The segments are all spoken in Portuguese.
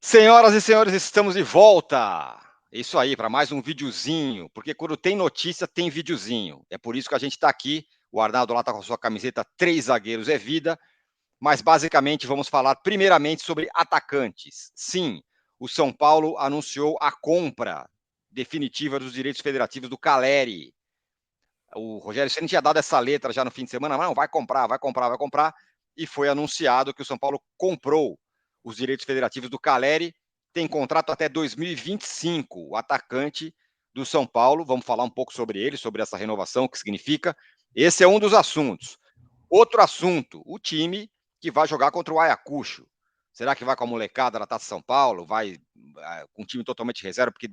Senhoras e senhores, estamos de volta. Isso aí, para mais um videozinho, porque quando tem notícia, tem videozinho. É por isso que a gente está aqui. O Arnaldo lá está com a sua camiseta Três Zagueiros é Vida, mas basicamente vamos falar primeiramente sobre atacantes. Sim, o São Paulo anunciou a compra definitiva dos direitos federativos do Caleri. O Rogério Ceni tinha dado essa letra já no fim de semana, não, vai comprar, vai comprar, vai comprar, e foi anunciado que o São Paulo comprou os direitos federativos do Caleri, tem contrato até 2025, o atacante do São Paulo, vamos falar um pouco sobre ele, sobre essa renovação, o que significa. Esse é um dos assuntos. Outro assunto, o time que vai jogar contra o Ayacucho. Será que vai com a molecada da Taça São Paulo? Vai com um time totalmente reserva, porque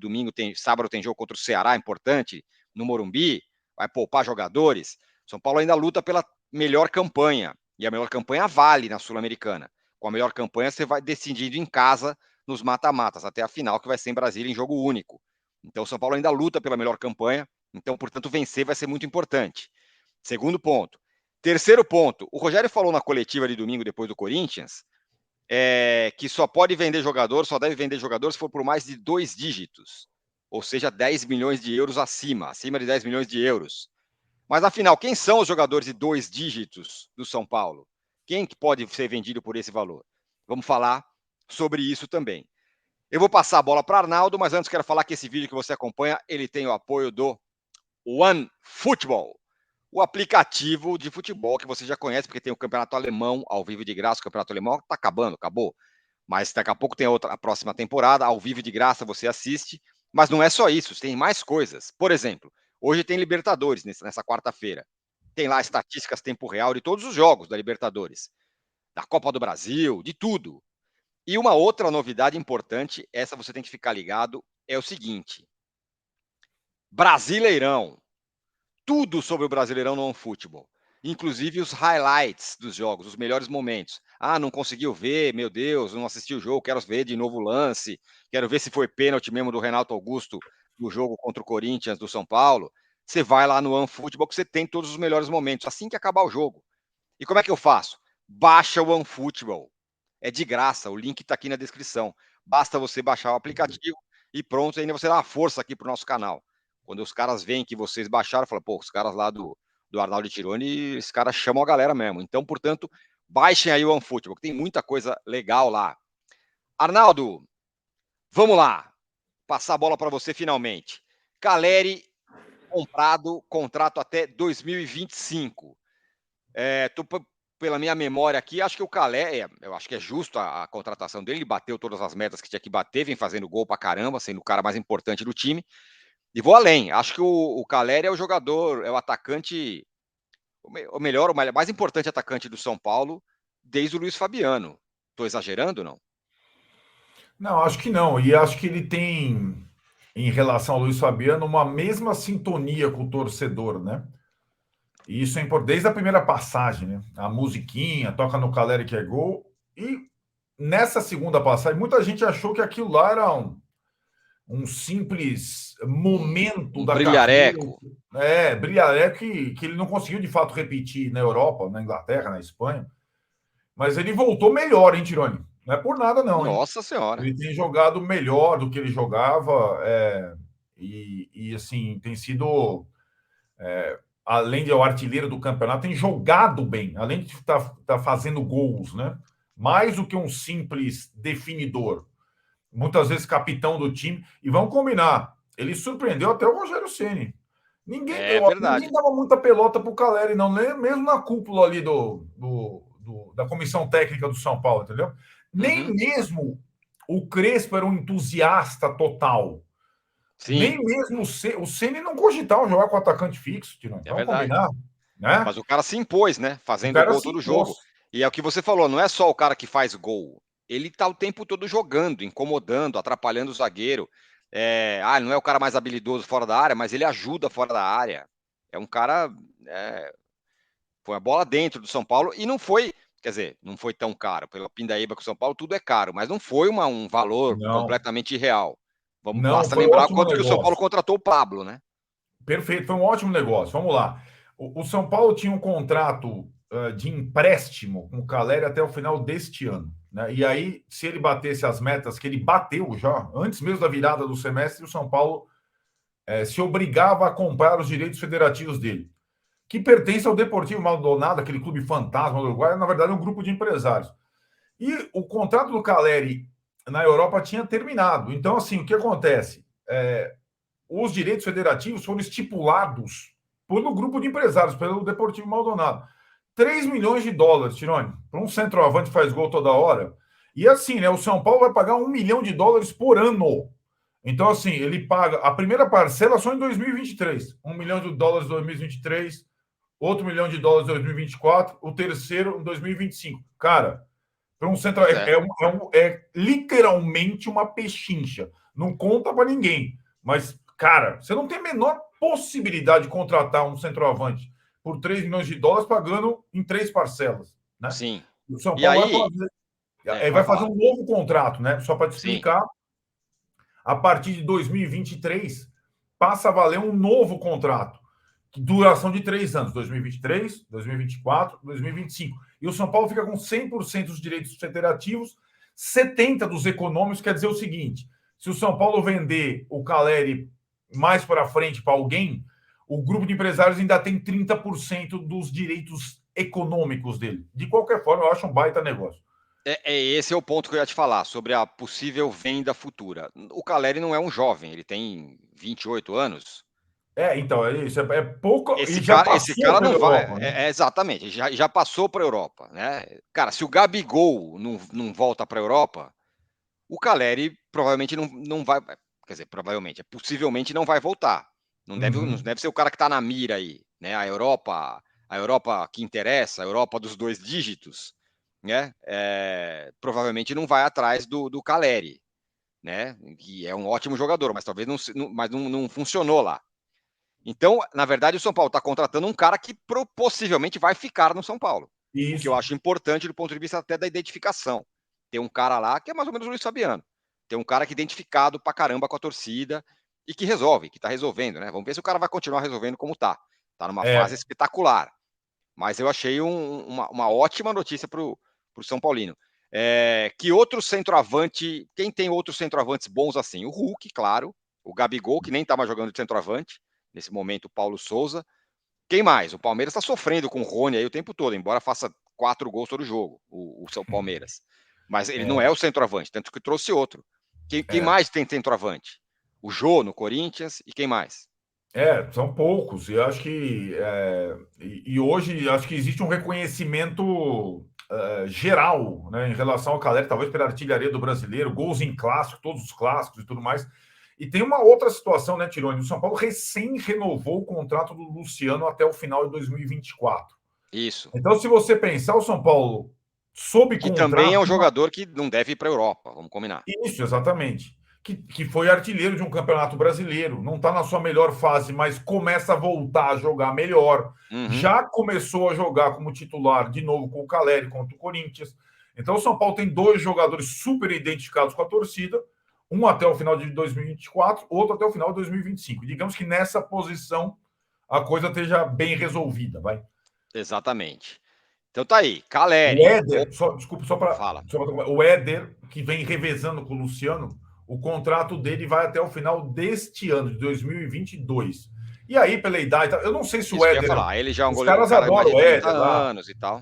sábado tem jogo contra o Ceará, importante, no Morumbi? Vai poupar jogadores? São Paulo ainda luta pela melhor campanha. E a melhor campanha vale na Sul-Americana. Com a melhor campanha, você vai decidindo em casa nos mata-matas, até a final, que vai ser em Brasília, em jogo único. Então, o São Paulo ainda luta pela melhor campanha. Então, portanto, vencer vai ser muito importante. Segundo ponto. Terceiro ponto. O Rogério falou na coletiva de domingo, depois do Corinthians, que só pode vender jogador, só deve vender jogador se for por mais de 2 dígitos. Ou seja, 10 milhões de euros acima de 10 milhões de euros. Mas afinal, quem são os jogadores de 2 dígitos do São Paulo? Quem que pode ser vendido por esse valor? Vamos falar sobre isso também. Eu vou passar a bola para Arnaldo, mas antes quero falar que esse vídeo que você acompanha, ele tem o apoio do OneFootball, o aplicativo de futebol que você já conhece, porque tem o campeonato alemão ao vivo de graça. O campeonato alemão está acabando, acabou. Mas daqui a pouco tem a próxima temporada, ao vivo de graça você assiste. Mas não é só isso, tem mais coisas. Por exemplo, hoje tem Libertadores nessa quarta-feira. Tem lá estatísticas tempo real de todos os jogos da Libertadores, da Copa do Brasil, de tudo. E uma outra novidade importante, essa você tem que ficar ligado, é o seguinte: Brasileirão. Tudo sobre o Brasileirão no OneFootball, inclusive os highlights dos jogos, os melhores momentos. Ah, não conseguiu ver, meu Deus, não assisti o jogo, quero ver de novo o lance, quero ver se foi pênalti mesmo do Renato Augusto no jogo contra o Corinthians do São Paulo. Você vai lá no OneFootball que você tem todos os melhores momentos, assim que acabar o jogo. E como é que eu faço? Baixa o OneFootball. É de graça, o link está aqui na descrição. Basta você baixar o aplicativo e pronto, ainda você dá uma força aqui para o nosso canal. Quando os caras veem que vocês baixaram, falam, pô, os caras lá do Arnaldo Tironi, esses caras chamam a galera mesmo. Então, portanto, baixem aí o OneFootball, que tem muita coisa legal lá. Arnaldo, vamos lá. Passar a bola para você finalmente. Caleri comprado, contrato até 2025. Pela minha memória aqui, acho que o Calé, eu acho que é justo a contratação dele, ele bateu todas as metas que tinha que bater, vem fazendo gol pra caramba, sendo o cara mais importante do time. E vou além, acho que o Caleri é o jogador, é o atacante, o melhor, o mais importante atacante do São Paulo desde o Luiz Fabiano. Estou exagerando, não? Não, acho que não. E acho que ele tem, em relação ao Luiz Fabiano, uma mesma sintonia com o torcedor, né? E isso é importante desde a primeira passagem, né? A musiquinha, toca no Caleri que é gol. E nessa segunda passagem, muita gente achou que aquilo lá era um simples momento Um da carreira. brilhareco. Brilhareco que ele não conseguiu de fato repetir na Europa, na Inglaterra, na Espanha. Mas ele voltou melhor, hein, Tironi? Não é por nada, não, hein? Nossa Senhora. Ele tem jogado melhor do que ele jogava, assim, tem sido, além de o artilheiro do campeonato, tem jogado bem, além de tá fazendo gols, né? Mais do que um simples definidor. Muitas vezes capitão do time. E vamos combinar, ele surpreendeu até o Rogério Ceni. É Ninguém verdade. dava muita pelota para o Caleri, não, mesmo na cúpula ali da comissão técnica do São Paulo, entendeu? Nem Uhum. mesmo o Crespo era um entusiasta total. Sim, Nem mesmo o Ceni não cogitava jogar com atacante fixo, Tirão. é Vamos verdade. combinar, né? Mas o cara se impôs, né? O Fazendo cara gol se todo jogo. impôs. E é o que você falou, não é só o cara que faz gol. Ele tá o tempo todo jogando, incomodando, atrapalhando o zagueiro. Ele não é o cara mais habilidoso fora da área, mas ele ajuda fora da área. É um cara. Foi a bola dentro do São Paulo e não foi. Quer dizer, não foi tão caro. Pela Pindaíba com o São Paulo, tudo é caro, mas não foi um valor Não, completamente irreal. não, Basta foi um lembrar ótimo quanto que o São Paulo negócio. contratou o Pablo, né? Perfeito, foi um ótimo negócio. Vamos lá. O São Paulo tinha um contrato. de empréstimo com o Caleri até o final deste ano. Né? E aí, se ele batesse as metas que ele bateu já, antes mesmo da virada do semestre, o São Paulo se obrigava a comprar os direitos federativos dele, que pertence ao Deportivo Maldonado, aquele clube fantasma do Uruguai, na verdade é um grupo de empresários. E o contrato do Caleri na Europa tinha terminado. Então, assim, o que acontece? Os direitos federativos foram estipulados pelo grupo de empresários, pelo Deportivo Maldonado. 3 milhões de dólares, Tironi, para um centroavante que faz gol toda hora. E assim, né? O São Paulo vai pagar 1 milhão de dólares por ano. Então, assim, ele paga a primeira parcela só em 2023. 1 milhão de dólares em 2023, outro 1 milhão de dólares em 2024, o terceiro em 2025. Cara, para um centro é literalmente uma pechincha. Não conta para ninguém. Mas, cara, você não tem a menor possibilidade de contratar um centroavante por 3 milhões de dólares pagando em 3 parcelas. Né? Sim. O São E Paulo aí... vai fazer um novo contrato, né? Só para te explicar. Sim. A partir de 2023, passa a valer um novo contrato, de duração de 3 anos, 2023, 2024, 2025. E o São Paulo fica com 100% dos direitos federativos, 70% dos econômicos. Quer dizer o seguinte, se o São Paulo vender o Caleri mais para frente para alguém, o grupo de empresários ainda tem 30% dos direitos econômicos dele. De qualquer forma, eu acho um baita negócio. Esse é o ponto que eu ia te falar, sobre a possível venda futura. O Caleri não é um jovem, ele tem 28 anos. Então, isso é pouco. Esse E já cara, esse passou cara pela não vai. Europa, né? Exatamente, já passou para a Europa. Né? Cara, se o Gabigol não volta para a Europa, o Caleri provavelmente não vai. Quer dizer, provavelmente, possivelmente não vai voltar. Não deve ser o cara que está na mira aí. Né? A Europa que interessa, a Europa dos 2 dígitos. Né? Provavelmente não vai atrás do Caleri, né? Que é um ótimo jogador, mas talvez não funcionou lá. Então, na verdade, o São Paulo está contratando um cara que possivelmente vai ficar no São Paulo. O que eu Isso. acho importante do ponto de vista até da identificação. Tem um cara lá que é mais ou menos o Luiz Fabiano. Tem um cara que é identificado pra caramba com a torcida e que resolve, que está resolvendo, né? Vamos ver se o cara vai continuar resolvendo como tá. Tá numa fase espetacular. Mas eu achei uma ótima notícia para o São Paulino. Que outro centroavante... Quem tem outros centroavantes bons assim? O Hulk, claro. O Gabigol, que nem está mais jogando de centroavante. Nesse momento, o Paulo Souza. Quem mais? O Palmeiras está sofrendo com o Rony aí o tempo todo, embora faça 4 gols todo jogo, o seu Palmeiras. Mas ele não é o centroavante, tanto que trouxe outro. Quem mais tem centroavante? O Jô no Corinthians e quem mais? São poucos. E eu acho que e hoje acho que existe um reconhecimento geral, né, em relação ao Caleri, talvez pela artilharia do brasileiro, gols em clássico, todos os clássicos e tudo mais. E tem uma outra situação, né, Tironi? O São Paulo recém renovou o contrato do Luciano até o final de 2024. Isso. Então, se você pensar, o São Paulo sob Que contrato. também é um jogador que não deve ir para a Europa, vamos combinar. Isso, exatamente. Que foi artilheiro de um campeonato brasileiro. Não está na sua melhor fase, mas começa a voltar a jogar melhor. Já começou a jogar como titular de novo com o Caleri contra o Corinthians. Então, o São Paulo tem 2 jogadores super identificados com a torcida. Um até o final de 2024, outro até o final de 2025. Digamos que nessa posição a coisa esteja bem resolvida, vai. Exatamente. Então tá aí, Caleri. O Éder, desculpa, só para. Fala. O Éder, que vem revezando com o Luciano, o contrato dele vai até o final deste ano, de 2022. E aí, pela idade, eu não sei se o Éder. Ia falar, ele já é um os goleiro, caras cara mais adoram de o 30 Éder lá. anos e tal.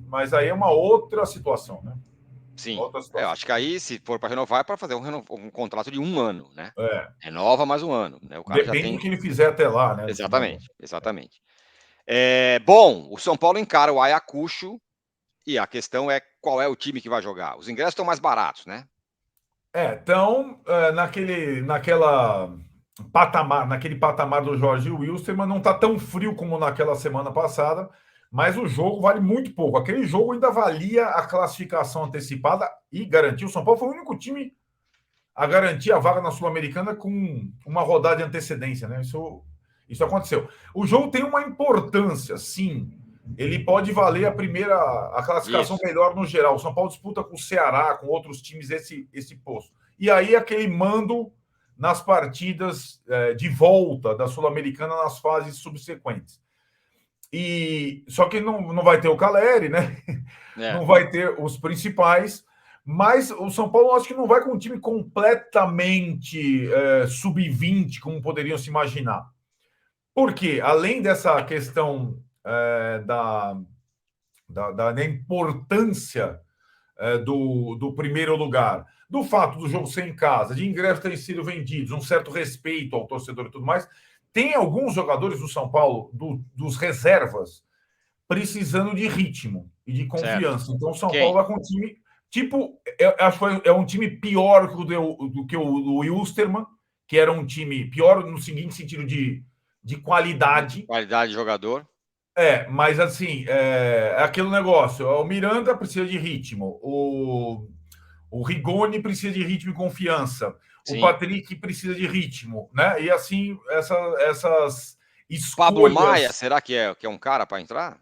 Mas aí é uma outra situação, né? Sim. Outra situação. Eu acho que aí, se for para renovar, é para fazer um contrato de 1 ano, né? Renova mais 1 ano. Né? O cara Depende já tem... do que ele fizer até lá, né? Exatamente. Bom, o São Paulo encara o Ayacucho e a questão é qual é o time que vai jogar. Os ingressos estão mais baratos, né? Então, naquele patamar do Jorge Wilstermann, não está tão frio como naquela semana passada, mas o jogo vale muito pouco. Aquele jogo ainda valia a classificação antecipada e garantiu. O São Paulo foi o único time a garantir a vaga na Sul-Americana com uma rodada de antecedência, né? Isso aconteceu. O jogo tem uma importância, sim. Ele pode valer a classificação melhor no geral. O São Paulo disputa com o Ceará, com outros times, esse posto. E aí, aquele mando nas partidas de volta da Sul-Americana nas fases subsequentes. E só que não vai ter o Caleri, né? É, Não vai ter os principais. Mas o São Paulo acho que não vai com um time completamente sub-20, como poderiam se imaginar. Porque, além dessa questão da importância do primeiro lugar, do fato do jogo ser em casa, de ingressos terem sido vendidos, um certo respeito ao torcedor e tudo mais, tem alguns jogadores do São Paulo, dos reservas, precisando de ritmo e de certo. confiança. Então, o São Paulo Quem? vai com um time, tipo, acho que é um time pior do que o Wilstermann, que era um time pior no seguinte sentido de De qualidade. qualidade de jogador? Mas assim, é aquele negócio. O Miranda precisa de ritmo, o Rigoni precisa de ritmo e confiança, o Sim. Patrick precisa de ritmo, né? E assim, essas Pablo Maia, escolhas. será que é um cara para entrar?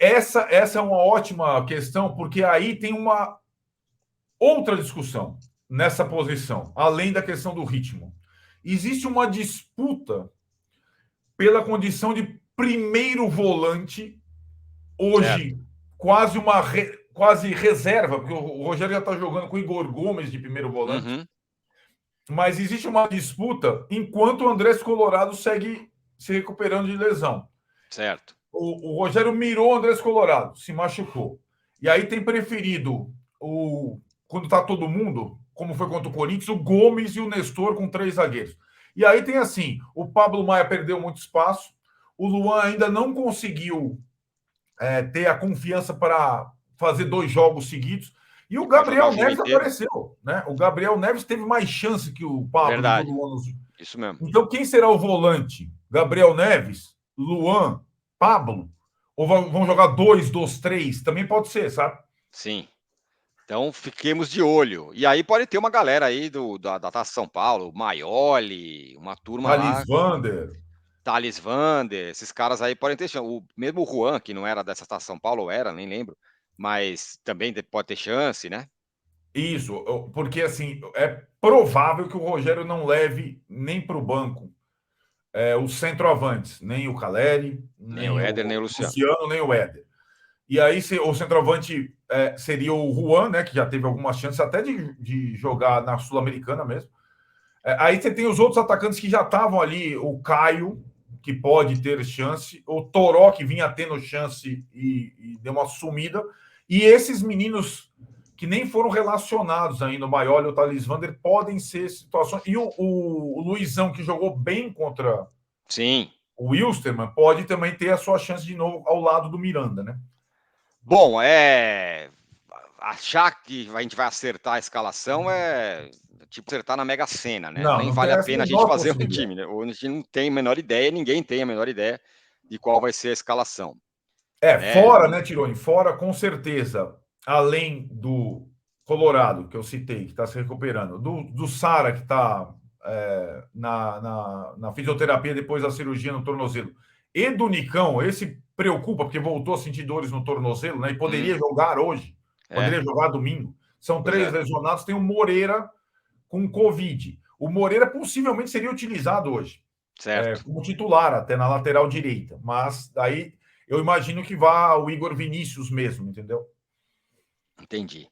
Essa é uma ótima questão, porque aí tem uma outra discussão nessa posição, além da questão do ritmo. Existe uma disputa pela condição de primeiro volante, Certo. hoje quase reserva, porque o Rogério já está jogando com o Igor Gomes de primeiro volante, Uhum, mas existe uma disputa enquanto o Andrés Colorado segue se recuperando de lesão. certo. O Rogério mirou o Andrés Colorado, se machucou. E aí tem preferido, quando está todo mundo, como foi contra o Corinthians, o Gomes e o Nestor com 3 zagueiros. E aí tem assim: o Pablo Maia perdeu muito espaço, o Luan ainda não conseguiu ter a confiança para fazer 2 jogos seguidos. E o Para jogar o Gabriel jogo Neves inteiro? apareceu, né? O Gabriel Neves teve mais chance que o Pablo e que o Verdade. Luan. Isso mesmo. Então, quem será o volante? Gabriel Neves, Luan, Pablo? Ou vão jogar 2 dos 3? Também pode ser, sabe? Sim. Então, fiquemos de olho. E aí pode ter uma galera aí da Taça São Paulo, Maioli, uma turma Thales lá, Vander. Thales Vander, esses caras aí podem ter chance. Mesmo o Juan, que não era dessa Taça São Paulo, ou era, nem lembro, mas também pode ter chance, né? Isso, porque assim, é provável que o Rogério não leve nem para o banco os centroavantes, nem o Caleri, Nem o nem Éder, nem o o Luciano. Luciano, nem o Éder. E aí o centroavante seria o Juan, né, que já teve algumas chances até de jogar na Sul-Americana mesmo. Aí você tem os outros atacantes que já estavam ali, o Caio, que pode ter chance, o Toró, que vinha tendo chance e deu uma sumida, e esses meninos que nem foram relacionados ainda, o Maioli e o Thales Vander, podem ser situações. E o Luizão, que jogou bem contra Sim. o Wilstermann, pode também ter a sua chance de novo ao lado do Miranda, né? Bom, achar que a gente vai acertar a escalação é tipo acertar na Mega Sena, né? Não, Nem não tem vale a essa pena a gente menor fazer um possibilidade. time, né? Ou a gente não tem a menor ideia, ninguém tem a menor ideia de qual vai ser a escalação, né? Fora, né, Tironi? Fora, com certeza, além do Colorado, que eu citei, que está se recuperando, do Sara, que está na fisioterapia depois da cirurgia no tornozelo, e do Nicão, esse preocupa, porque voltou a sentir dores no tornozelo, né? E poderia Hum, jogar hoje, é, poderia jogar domingo. São pois 3 é, lesionados, tem o Moreira com Covid. O Moreira possivelmente seria utilizado hoje certo, como titular, até na lateral direita. Mas daí eu imagino que vá o Igor Vinícius mesmo, entendeu? entendi.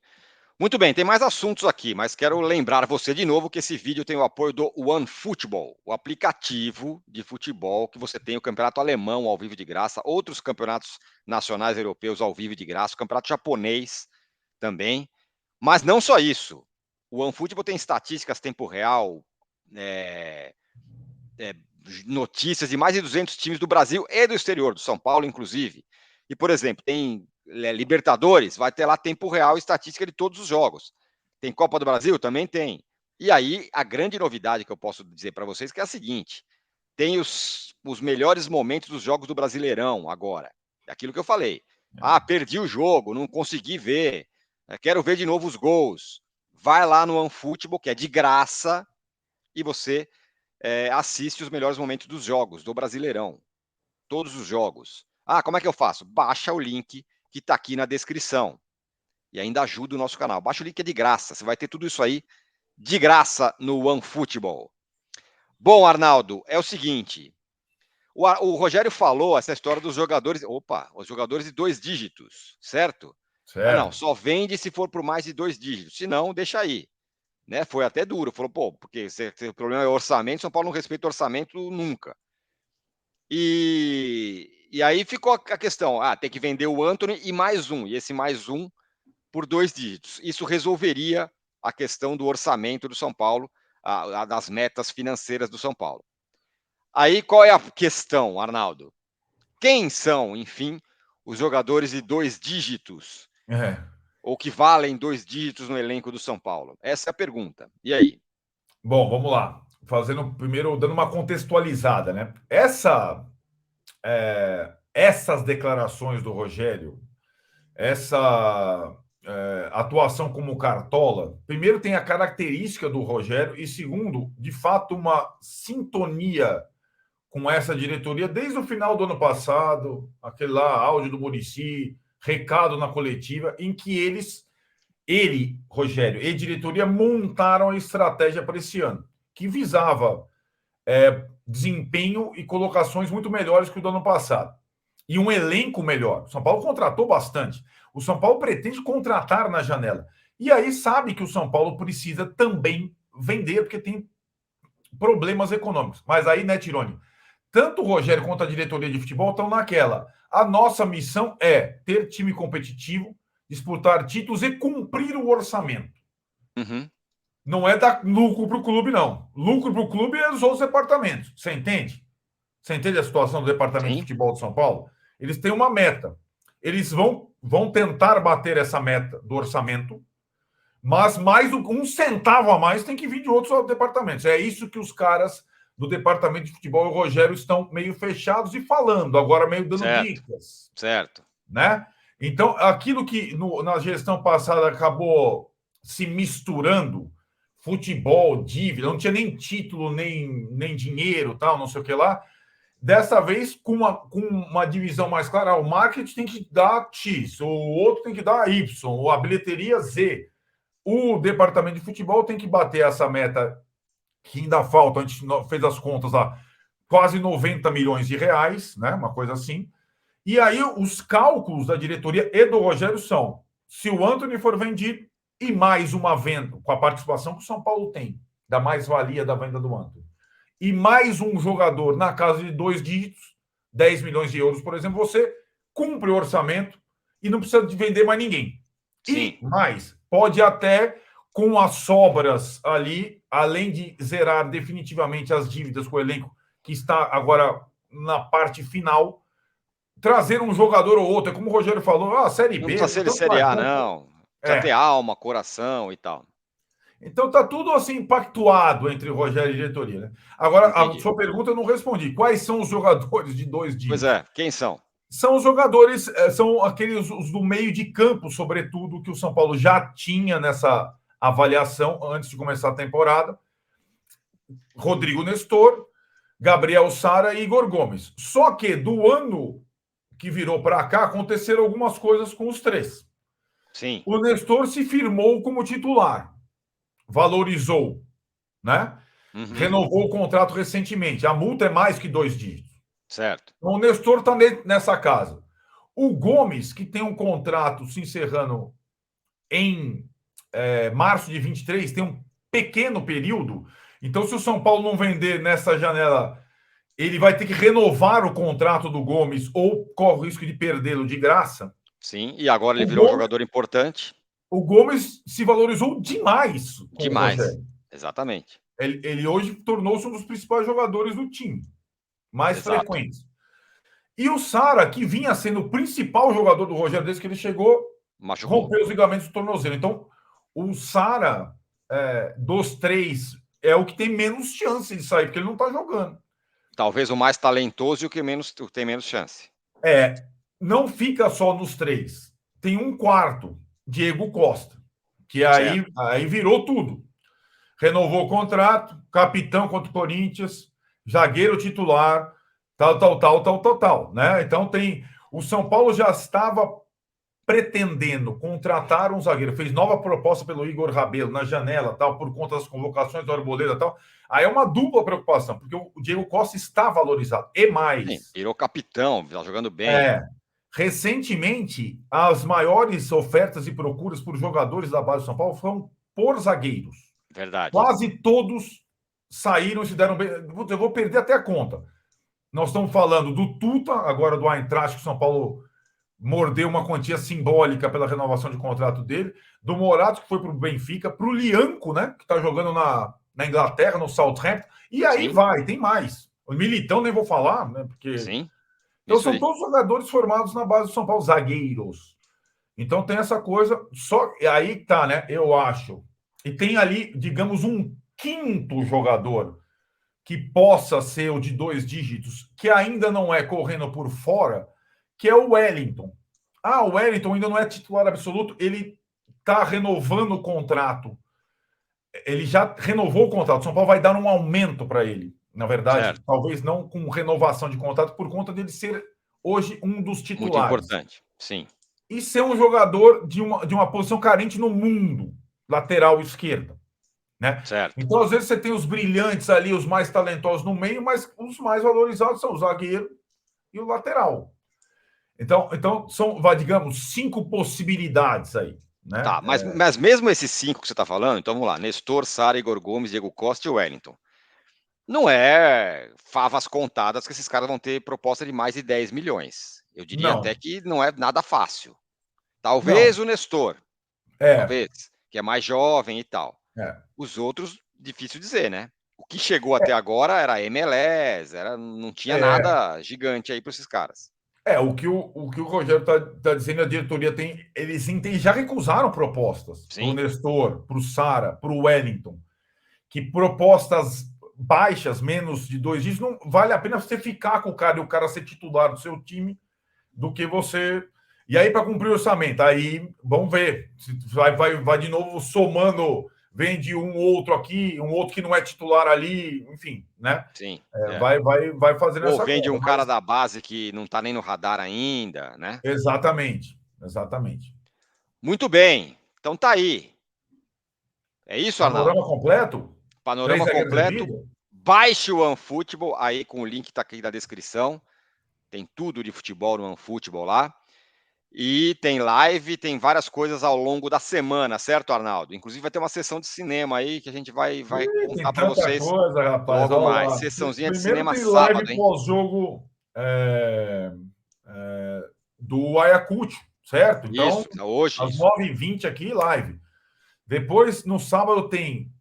Muito bem, tem mais assuntos aqui, mas quero lembrar você de novo que esse vídeo tem o apoio do OneFootball, o aplicativo de futebol que você tem o campeonato alemão ao vivo de graça, outros campeonatos nacionais europeus ao vivo de graça, o campeonato japonês também. Mas não só isso. O OneFootball tem estatísticas tempo real, é, é, notícias de mais de 200 times do Brasil e do exterior, do São Paulo, inclusive. E, por exemplo, tem Libertadores, vai ter lá tempo real estatística de todos os jogos. Tem Copa do Brasil? Também tem. E aí, a grande novidade que eu posso dizer para vocês que é a seguinte: tem os melhores momentos dos jogos do Brasileirão agora. É aquilo que eu falei. Ah, perdi o jogo, não consegui ver. Quero ver de novo os gols. Vai lá no OneFootball, que é de graça, e você assiste os melhores momentos dos jogos do Brasileirão. Todos os jogos. Ah, como é que eu faço? Baixa o link que está aqui na descrição. E ainda ajuda o nosso canal. Baixa o link, é de graça. Você vai ter tudo isso aí de graça no OneFootball. Bom, Arnaldo, é o seguinte. O Rogério falou essa história dos jogadores. Opa, os jogadores de 2 dígitos, certo? Ah, não, Certo. só vende se for por mais de 2 dígitos. Se não, deixa aí. Né? Foi até duro. Falou, pô, porque se o problema é orçamento, São Paulo não respeita orçamento nunca. E aí ficou a questão: tem que vender o Antony e mais um. E esse mais um por 2 dígitos. Isso resolveria a questão do orçamento do São Paulo, das metas financeiras do São Paulo. Aí qual é a questão, Arnaldo? Quem são, enfim, os jogadores de 2 dígitos? Ou que valem 2 dígitos no elenco do São Paulo? Essa é a pergunta. E aí? Bom, vamos lá. Fazendo primeiro, dando uma contextualizada, né? Essas declarações do Rogério, essa atuação como cartola, primeiro tem a característica do Rogério e segundo, de fato, uma sintonia com essa diretoria desde o final do ano passado, aquele lá áudio do Muricy, recado na coletiva, em que ele, Rogério e diretoria montaram a estratégia para esse ano, que visava desempenho e colocações muito melhores que o do ano passado. E um elenco melhor. O São Paulo contratou bastante. O São Paulo pretende contratar na janela. E aí sabe que o São Paulo precisa também vender, porque tem problemas econômicos. Mas aí, né, Tironi? Tanto o Rogério quanto a diretoria de futebol estão naquela. A nossa missão é ter time competitivo, disputar títulos e cumprir o orçamento. Uhum. Não é dar lucro para o clube, não. Lucro para o clube é dos outros departamentos. Você entende? Você entende a situação do departamento de futebol de São Paulo? Eles têm uma meta. Eles vão tentar bater essa meta do orçamento, mas mais um centavo a mais tem que vir de outros departamentos. É isso que os caras do departamento de futebol e o Rogério estão meio fechados e falando, agora meio dando dicas. Certo. Né? Então, aquilo que na gestão passada acabou se misturando, futebol, dívida, não tinha nem título, nem dinheiro, tal, não sei o que lá. Dessa vez, com uma divisão mais clara, o marketing tem que dar X, o outro tem que dar Y, ou a bilheteria Z. O departamento de futebol tem que bater essa meta que ainda falta, a gente fez as contas lá, quase 90 milhões de reais, né? Uma coisa assim. E aí os cálculos da diretoria e do Rogério são: se o Antony for vendido e mais uma venda, com a participação que o São Paulo tem, da mais-valia da venda do Antony, e mais um jogador na casa de 2 dígitos, 10 milhões de euros, por exemplo, você cumpre o orçamento e não precisa de vender mais ninguém. Sim. E mais, pode até, com as sobras ali, além de zerar definitivamente as dívidas com o elenco, que está agora na parte final, trazer um jogador ou outro. É como o Rogério falou, a Série Não B... precisa ser de Série A, não. Precisa ter alma, coração e tal. Então tá tudo assim pactuado entre o Rogério e a diretoria, né? Agora, a sua pergunta eu não respondi. Quais são os jogadores de 2 dígitos? Pois é, quem são? São os jogadores, são aqueles os do meio de campo, sobretudo, que o São Paulo já tinha nessa avaliação antes de começar a temporada. Rodrigo Nestor, Gabriel Sara e Igor Gomes. Só que do ano que virou para cá, aconteceram algumas coisas com os três. Sim. O Nestor se firmou como titular, valorizou, né? Uhum. Renovou o contrato recentemente. A multa é mais que 2 dígitos. Certo. Então, o Nestor está nessa casa. O Gomes, que tem um contrato se encerrando em março de 23, tem um pequeno período. Então, se o São Paulo não vender nessa janela, ele vai ter que renovar o contrato do Gomes ou corre o risco de perdê-lo de graça. Sim, e agora ele virou um jogador importante. O Gomes se valorizou demais. Demais, exatamente. Ele hoje tornou-se um dos principais jogadores do time, mais frequentes. E o Sara, que vinha sendo o principal jogador do Rogério desde que ele chegou, rompeu os ligamentos do tornozelo. Então, o Sara, dos três, é o que tem menos chance de sair, porque ele não está jogando. Talvez o mais talentoso e o que tem menos chance. Não fica só nos três. Tem um quarto, Diego Costa, que aí virou tudo. Renovou o contrato, capitão contra o Corinthians, zagueiro titular, tal, né? Então o São Paulo já estava pretendendo contratar um zagueiro, fez nova proposta pelo Igor Rabelo na janela, tal, por conta das convocações do Arboleda e tal, aí é uma dupla preocupação, porque o Diego Costa está valorizado. E mais. Sim, virou capitão, está jogando bem. Recentemente, as maiores ofertas e procuras por jogadores da base de São Paulo foram por zagueiros. Verdade. Quase todos saíram e se deram bem. Eu vou perder até a conta. Nós estamos falando do Tuta, agora do Eintracht, que o São Paulo mordeu uma quantia simbólica pela renovação de contrato dele, do Morato, que foi para o Benfica, para o Lianco, né, que está jogando na Inglaterra, no Southampton, e aí tem mais. O Militão nem vou falar, né, porque... Sim. Então são todos jogadores formados na base do São Paulo, zagueiros. Então tem essa coisa, só aí tá, né, eu acho. E tem ali, digamos, um quinto jogador que possa ser o de 2 dígitos, que ainda não é correndo por fora, que é o Wellington. O Wellington ainda não é titular absoluto, ele está renovando o contrato. Ele já renovou o contrato. O São Paulo vai dar um aumento para ele. Na verdade, talvez não com renovação de contrato, por conta dele ser hoje um dos titulares. Muito importante, sim. E ser um jogador de uma posição carente no mundo, lateral esquerda. Né? Então, às vezes, você tem os brilhantes ali, os mais talentosos no meio, mas os mais valorizados são o zagueiro e o lateral. Então são, digamos, 5 possibilidades aí. Né? Tá, mas mesmo esses 5 que você está falando, então vamos lá, Nestor, Sara, Igor Gomes, Diego Costa e Wellington. Não é favas contadas que esses caras vão ter proposta de mais de 10 milhões. Eu diria até que não é nada fácil. Talvez o Nestor, talvez, que é mais jovem e tal. Os outros, difícil dizer, né? O que chegou até agora era MLS, não tinha nada gigante aí para esses caras. O que o Rogério está dizendo, a diretoria eles já recusaram propostas para o Nestor, para o Sara, para o Wellington, que propostas baixas, menos de 2 dígitos, não vale a pena você ficar com o cara e o cara ser titular do seu time do que você... E aí, para cumprir o orçamento, aí vamos ver. Vai de novo somando, vende um outro aqui, um outro que não é titular ali, enfim, né? Sim. Vai fazendo essa coisa. Ou vende um cara da base que não está nem no radar ainda, né? Exatamente. Muito bem. Então tá aí. É isso, Arnaldo? Panorama completo? Panorama completo. Baixe o OneFootball aí com o link que está aqui na descrição. Tem tudo de futebol no OneFootball lá. E tem live, tem várias coisas ao longo da semana, certo, Arnaldo? Inclusive vai ter uma sessão de cinema aí que a gente vai contar para vocês coisa, rapaz. logo mais. Sessãozinha de cinema tem sábado, live hein? Pós-jogo do Ayacucho, certo? Então, isso, hoje. Às 9h20 aqui, live. Depois, no sábado, tem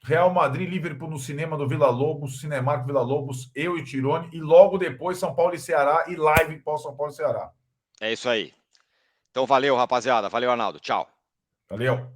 Real Madrid, Liverpool no cinema do Vila Lobos, Cinemark Vila Lobos, eu e o Tirone. E logo depois, São Paulo e Ceará e live pós-São Paulo e Ceará. É isso aí. Então, valeu, rapaziada. Valeu, Arnaldo. Tchau. Valeu.